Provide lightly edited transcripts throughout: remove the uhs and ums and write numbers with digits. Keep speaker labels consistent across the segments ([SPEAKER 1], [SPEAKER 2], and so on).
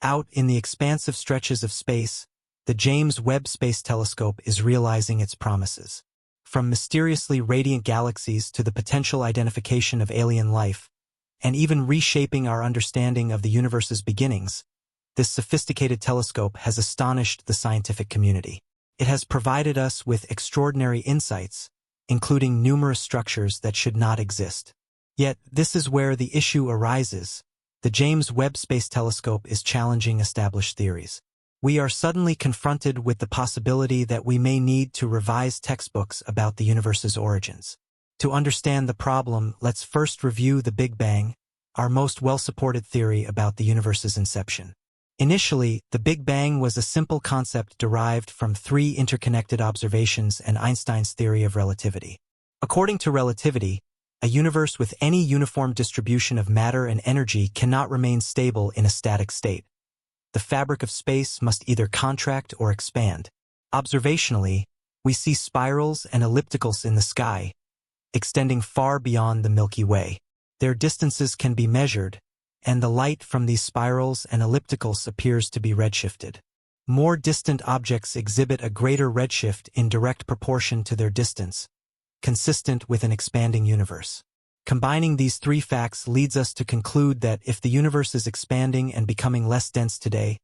[SPEAKER 1] Out in the expansive stretches of space, the James Webb Space Telescope is realizing its promises. From mysteriously radiant galaxies to the potential identification of alien life, and even reshaping our understanding of the universe's beginnings, this sophisticated telescope has astonished the scientific community. It has provided us with extraordinary insights, including numerous structures that should not exist. Yet, this is where the issue arises. The James Webb Space Telescope is challenging established theories. We are suddenly confronted with the possibility that we may need to revise textbooks about the universe's origins. To understand the problem, let's first review the Big Bang, our most well-supported theory about the universe's inception. Initially, the Big Bang was a simple concept derived from three interconnected observations and Einstein's theory of relativity. According to relativity, a universe with any uniform distribution of matter and energy cannot remain stable in a static state. The fabric of space must either contract or expand. Observationally, we see spirals and ellipticals in the sky, extending far beyond the Milky Way. Their distances can be measured, and the light from these spirals and ellipticals appears to be redshifted. More distant objects exhibit a greater redshift in direct proportion to their distance, consistent with an expanding universe. Combining these three facts leads us to conclude that if the universe is expanding and becoming less dense today,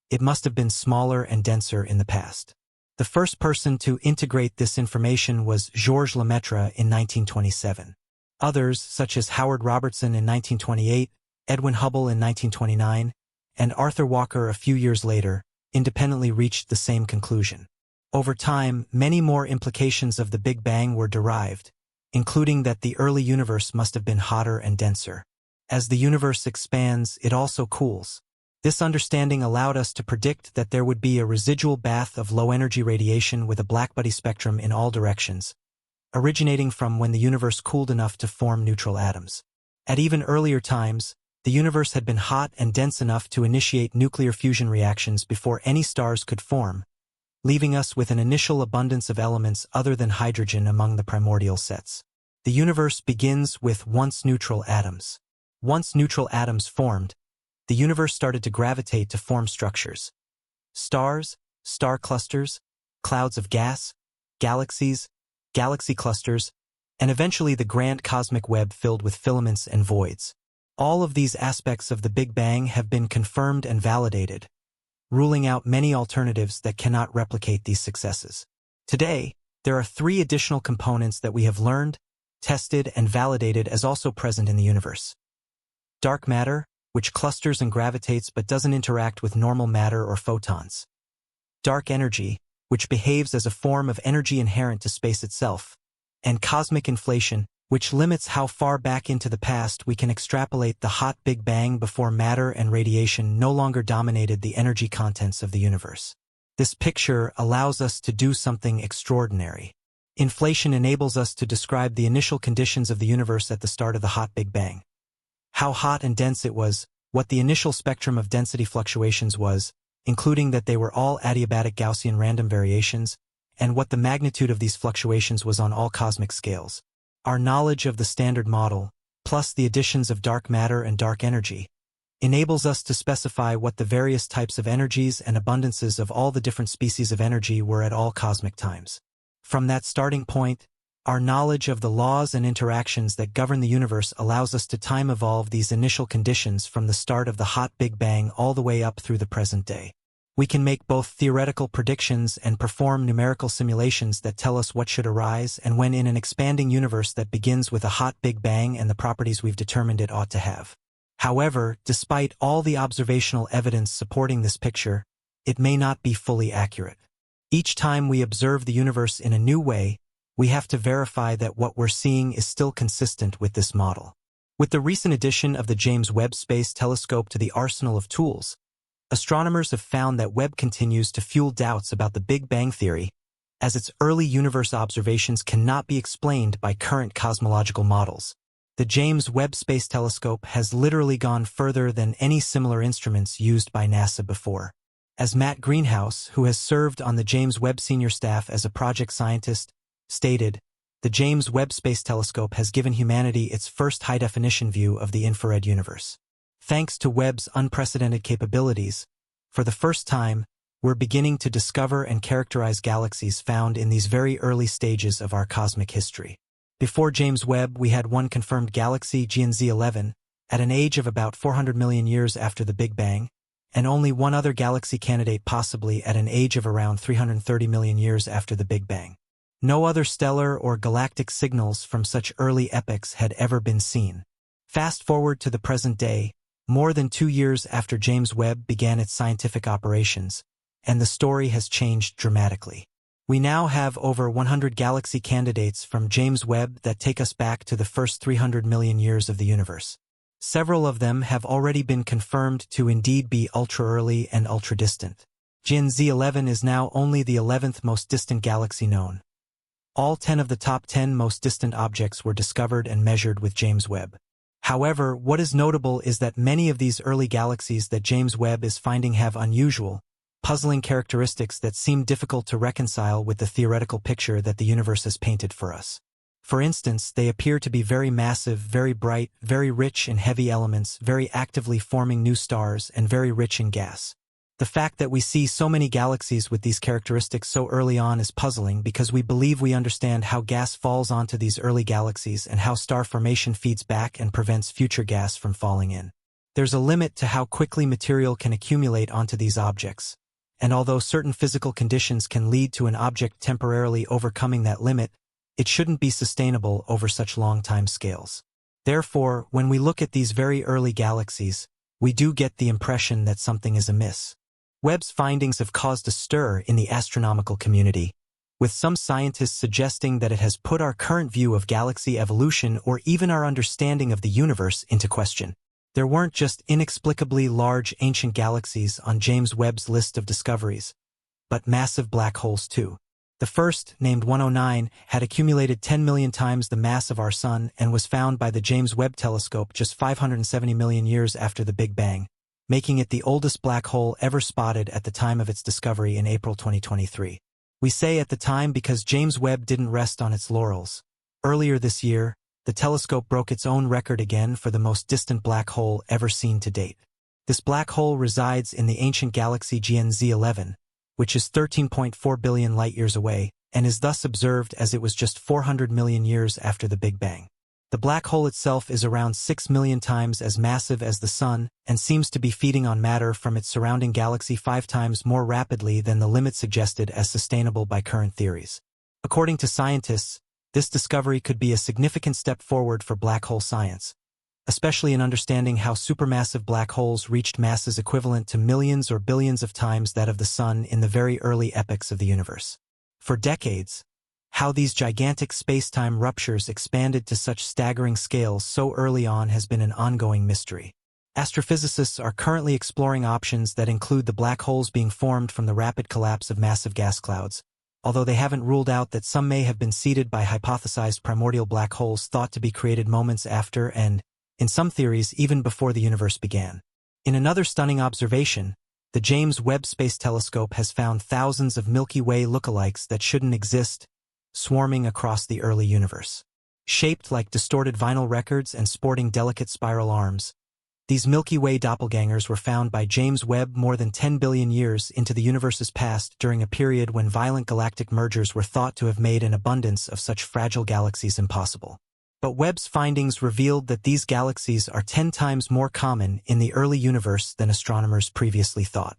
[SPEAKER 1] it must have been smaller and denser in the past. The first person to integrate this information was Georges Lemaitre in 1927. Others, such as Howard Robertson in 1928, Edwin Hubble in 1929, and Arthur Walker a few years later, independently reached the same conclusion. Over time, many more implications of the Big Bang were derived, including that the early universe must have been hotter and denser. As the universe expands, it also cools. This understanding allowed us to predict that there would be a residual bath of low-energy radiation with a blackbody spectrum in all directions, originating from when the universe cooled enough to form neutral atoms. At even earlier times, the universe had been hot and dense enough to initiate nuclear fusion reactions before any stars could form, leaving us with an initial abundance of elements other than hydrogen among the primordial sets. The universe begins with once-neutral atoms. Once neutral atoms formed, the universe started to gravitate to form structures. Stars, star clusters, clouds of gas, galaxies, galaxy clusters, and eventually the grand cosmic web filled with filaments and voids. All of these aspects of the Big Bang have been confirmed and validated, ruling out many alternatives that cannot replicate these successes. Today, there are three additional components that we have learned, tested, and validated as also present in the universe. Dark matter, which clusters and gravitates but doesn't interact with normal matter or photons. Dark energy, which behaves as a form of energy inherent to space itself. And cosmic inflation, which limits how far back into the past we can extrapolate the hot Big Bang before matter and radiation no longer dominated the energy contents of the universe. This picture allows us to do something extraordinary. Inflation enables us to describe the initial conditions of the universe at the start of the hot Big Bang. How hot and dense it was, what the initial spectrum of density fluctuations was, including that they were all adiabatic Gaussian random variations, and what the magnitude of these fluctuations was on all cosmic scales. Our knowledge of the Standard Model, plus the additions of dark matter and dark energy, enables us to specify what the various types of energies and abundances of all the different species of energy were at all cosmic times. From that starting point, our knowledge of the laws and interactions that govern the universe allows us to time evolve these initial conditions from the start of the hot Big Bang all the way up through the present day. We can make both theoretical predictions and perform numerical simulations that tell us what should arise and when in an expanding universe that begins with a hot Big Bang and the properties we've determined it ought to have. However, despite all the observational evidence supporting this picture, it may not be fully accurate. Each time we observe the universe in a new way, we have to verify that what we're seeing is still consistent with this model. With the recent addition of the James Webb Space Telescope to the arsenal of tools, astronomers have found that Webb continues to fuel doubts about the Big Bang theory, as its early universe observations cannot be explained by current cosmological models. The James Webb Space Telescope has literally gone further than any similar instruments used by NASA before. As Matt Greenhouse, who has served on the James Webb senior staff as a project scientist, stated, the James Webb Space Telescope has given humanity its first high-definition view of the infrared universe. Thanks to Webb's unprecedented capabilities, for the first time, we're beginning to discover and characterize galaxies found in these very early stages of our cosmic history. Before James Webb, we had one confirmed galaxy, GNZ 11, at an age of about 400 million years after the Big Bang, and only one other galaxy candidate possibly at an age of around 330 million years after the Big Bang. No other stellar or galactic signals from such early epochs had ever been seen. Fast forward to the present day, more than 2 years after James Webb began its scientific operations, and the story has changed dramatically. We now have over 100 galaxy candidates from James Webb that take us back to the first 300 million years of the universe. Several of them have already been confirmed to indeed be ultra-early and ultra-distant. GNZ 11 is now only the 11th most distant galaxy known. All 10 of the top 10 most distant objects were discovered and measured with James Webb. However, what is notable is that many of these early galaxies that James Webb is finding have unusual, puzzling characteristics that seem difficult to reconcile with the theoretical picture that the universe has painted for us. For instance, they appear to be very massive, very bright, very rich in heavy elements, very actively forming new stars, and very rich in gas. The fact that we see so many galaxies with these characteristics so early on is puzzling because we believe we understand how gas falls onto these early galaxies and how star formation feeds back and prevents future gas from falling in. There's a limit to how quickly material can accumulate onto these objects, and although certain physical conditions can lead to an object temporarily overcoming that limit, it shouldn't be sustainable over such long time scales. Therefore, when we look at these very early galaxies, we do get the impression that something is amiss. Webb's findings have caused a stir in the astronomical community, with some scientists suggesting that it has put our current view of galaxy evolution or even our understanding of the universe into question. There weren't just inexplicably large ancient galaxies on James Webb's list of discoveries, but massive black holes too. The first, named 109, had accumulated 10 million times the mass of our Sun and was found by the James Webb Telescope just 570 million years after the Big Bang, making it the oldest black hole ever spotted at the time of its discovery in April 2023. We say at the time because James Webb didn't rest on its laurels. Earlier this year, the telescope broke its own record again for the most distant black hole ever seen to date. This black hole resides in the ancient galaxy GNZ 11, which is 13.4 billion light-years away, and is thus observed as it was just 400 million years after the Big Bang. The black hole itself is around 6 million times as massive as the Sun and seems to be feeding on matter from its surrounding galaxy 5 times more rapidly than the limit suggested as sustainable by current theories. According to scientists, this discovery could be a significant step forward for black hole science, especially in understanding how supermassive black holes reached masses equivalent to millions or billions of times that of the Sun in the very early epochs of the universe. For decades, how these gigantic space-time ruptures expanded to such staggering scales so early on has been an ongoing mystery. Astrophysicists are currently exploring options that include the black holes being formed from the rapid collapse of massive gas clouds, although they haven't ruled out that some may have been seeded by hypothesized primordial black holes thought to be created moments after and, in some theories, even before the universe began. In another stunning observation, the James Webb Space Telescope has found thousands of Milky Way lookalikes that shouldn't exist, swarming across the early universe. Shaped like distorted vinyl records and sporting delicate spiral arms, these Milky Way doppelgangers were found by James Webb more than 10 billion years into the universe's past during a period when violent galactic mergers were thought to have made an abundance of such fragile galaxies impossible. But Webb's findings revealed that these galaxies are 10 times more common in the early universe than astronomers previously thought.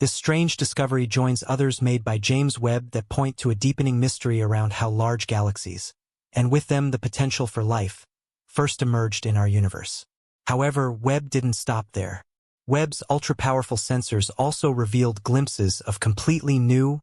[SPEAKER 1] This strange discovery joins others made by James Webb that point to a deepening mystery around how large galaxies, and with them the potential for life, first emerged in our universe. However, Webb didn't stop there. Webb's ultra-powerful sensors also revealed glimpses of completely new,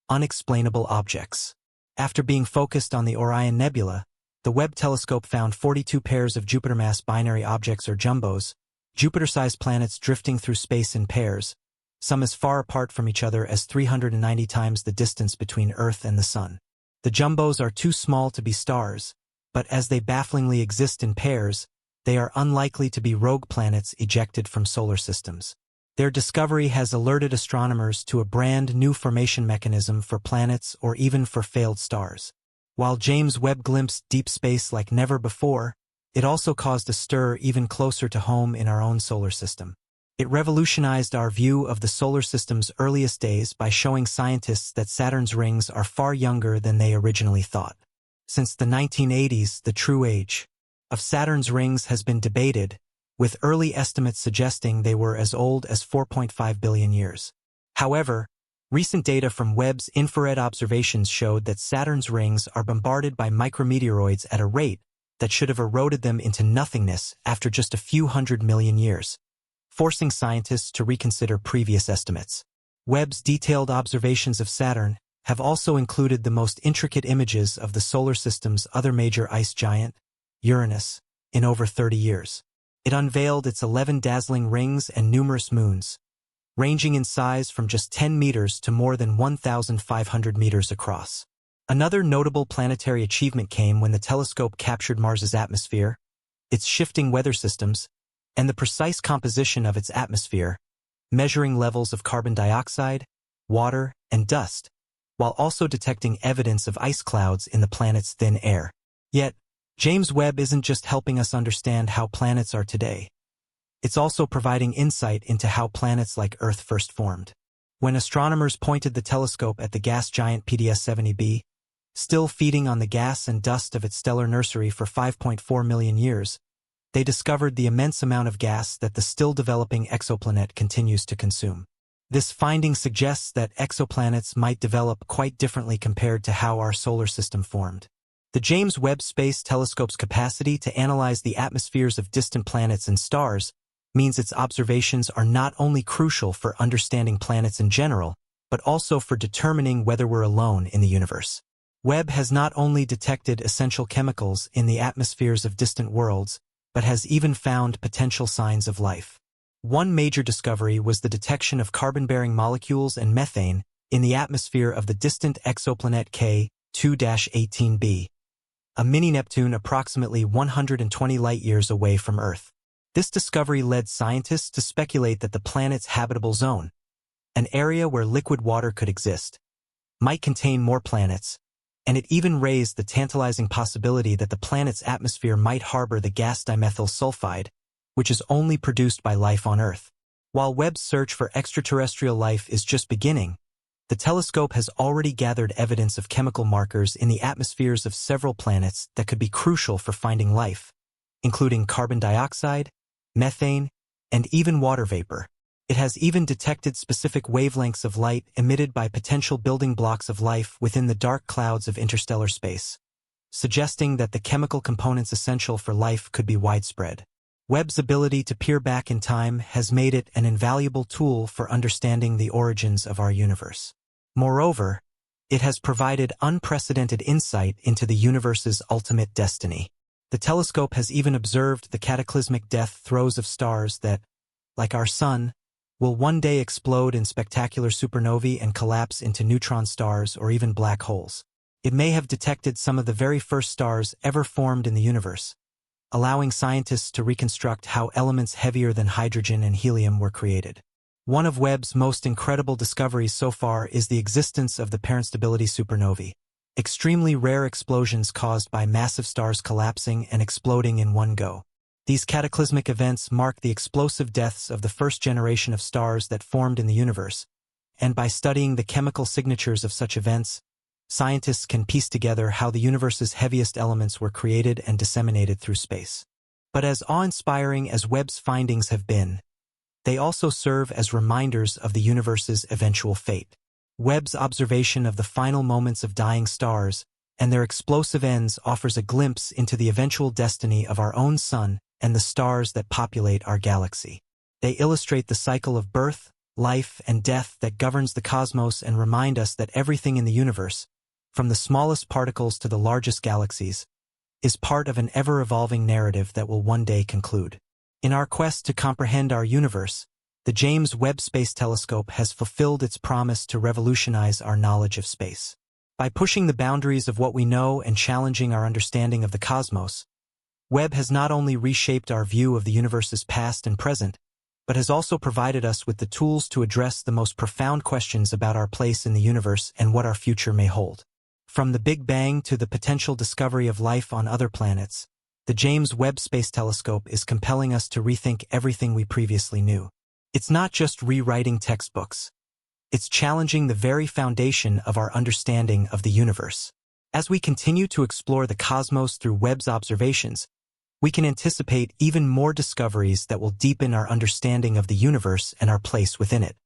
[SPEAKER 1] unexplainable objects. After being focused on the Orion Nebula, the Webb telescope found 42 pairs of Jupiter-mass binary objects or jumbos, Jupiter-sized planets drifting through space in pairs, some as far apart from each other as 390 times the distance between Earth and the Sun. The jumbos are too small to be stars, but as they bafflingly exist in pairs, they are unlikely to be rogue planets ejected from solar systems. Their discovery has alerted astronomers to a brand new formation mechanism for planets or even for failed stars. While James Webb glimpsed deep space like never before, it also caused a stir even closer to home in our own solar system. It revolutionized our view of the solar system's earliest days by showing scientists that Saturn's rings are far younger than they originally thought. Since the 1980s, the true age of Saturn's rings has been debated, with early estimates suggesting they were as old as 4.5 billion years. However, recent data from Webb's infrared observations showed that Saturn's rings are bombarded by micrometeoroids at a rate that should have eroded them into nothingness after just a few 100 million years, forcing scientists to reconsider previous estimates. Webb's detailed observations of Saturn have also included the most intricate images of the solar system's other major ice giant, Uranus, in over 30 years. It unveiled its 11 dazzling rings and numerous moons, ranging in size from just 10 meters to more than 1,500 meters across. Another notable planetary achievement came when the telescope captured Mars's atmosphere, its shifting weather systems, and the precise composition of its atmosphere, measuring levels of carbon dioxide, water, and dust, while also detecting evidence of ice clouds in the planet's thin air. Yet, James Webb isn't just helping us understand how planets are today. It's also providing insight into how planets like Earth first formed. When astronomers pointed the telescope at the gas giant PDS-70b, still feeding on the gas and dust of its stellar nursery for 5.4 million years, they discovered the immense amount of gas that the still-developing exoplanet continues to consume. This finding suggests that exoplanets might develop quite differently compared to how our solar system formed. The James Webb Space Telescope's capacity to analyze the atmospheres of distant planets and stars means its observations are not only crucial for understanding planets in general, but also for determining whether we're alone in the universe. Webb has not only detected essential chemicals in the atmospheres of distant worlds, but has even found potential signs of life. One major discovery was the detection of carbon-bearing molecules and methane in the atmosphere of the distant exoplanet K2-18b, a mini-Neptune approximately 120 light-years away from Earth. This discovery led scientists to speculate that the planet's habitable zone, an area where liquid water could exist, might contain more planets, and it even raised the tantalizing possibility that the planet's atmosphere might harbor the gas dimethyl sulfide, which is only produced by life on Earth. While Webb's search for extraterrestrial life is just beginning, the telescope has already gathered evidence of chemical markers in the atmospheres of several planets that could be crucial for finding life, including carbon dioxide, methane, and even water vapor. It has even detected specific wavelengths of light emitted by potential building blocks of life within the dark clouds of interstellar space, suggesting that the chemical components essential for life could be widespread. Webb's ability to peer back in time has made it an invaluable tool for understanding the origins of our universe. Moreover, it has provided unprecedented insight into the universe's ultimate destiny. The telescope has even observed the cataclysmic death throes of stars that, like our Sun, will one day explode in spectacular supernovae and collapse into neutron stars or even black holes. It may have detected some of the very first stars ever formed in the universe, allowing scientists to reconstruct how elements heavier than hydrogen and helium were created. One of Webb's most incredible discoveries so far is the existence of the parent stability supernovae, extremely rare explosions caused by massive stars collapsing and exploding in one go. These cataclysmic events mark the explosive deaths of the first generation of stars that formed in the universe, and by studying the chemical signatures of such events, scientists can piece together how the universe's heaviest elements were created and disseminated through space. But as awe-inspiring as Webb's findings have been, they also serve as reminders of the universe's eventual fate. Webb's observation of the final moments of dying stars and their explosive ends offers a glimpse into the eventual destiny of our own Sun and the stars that populate our galaxy. They illustrate the cycle of birth, life, and death that governs the cosmos and remind us that everything in the universe, from the smallest particles to the largest galaxies, is part of an ever-evolving narrative that will one day conclude. In our quest to comprehend our universe, the James Webb Space Telescope has fulfilled its promise to revolutionize our knowledge of space. By pushing the boundaries of what we know and challenging our understanding of the cosmos, Webb has not only reshaped our view of the universe's past and present, but has also provided us with the tools to address the most profound questions about our place in the universe and what our future may hold. From the Big Bang to the potential discovery of life on other planets, the James Webb Space Telescope is compelling us to rethink everything we previously knew. It's not just rewriting textbooks. It's challenging the very foundation of our understanding of the universe. As we continue to explore the cosmos through Webb's observations, we can anticipate even more discoveries that will deepen our understanding of the universe and our place within it.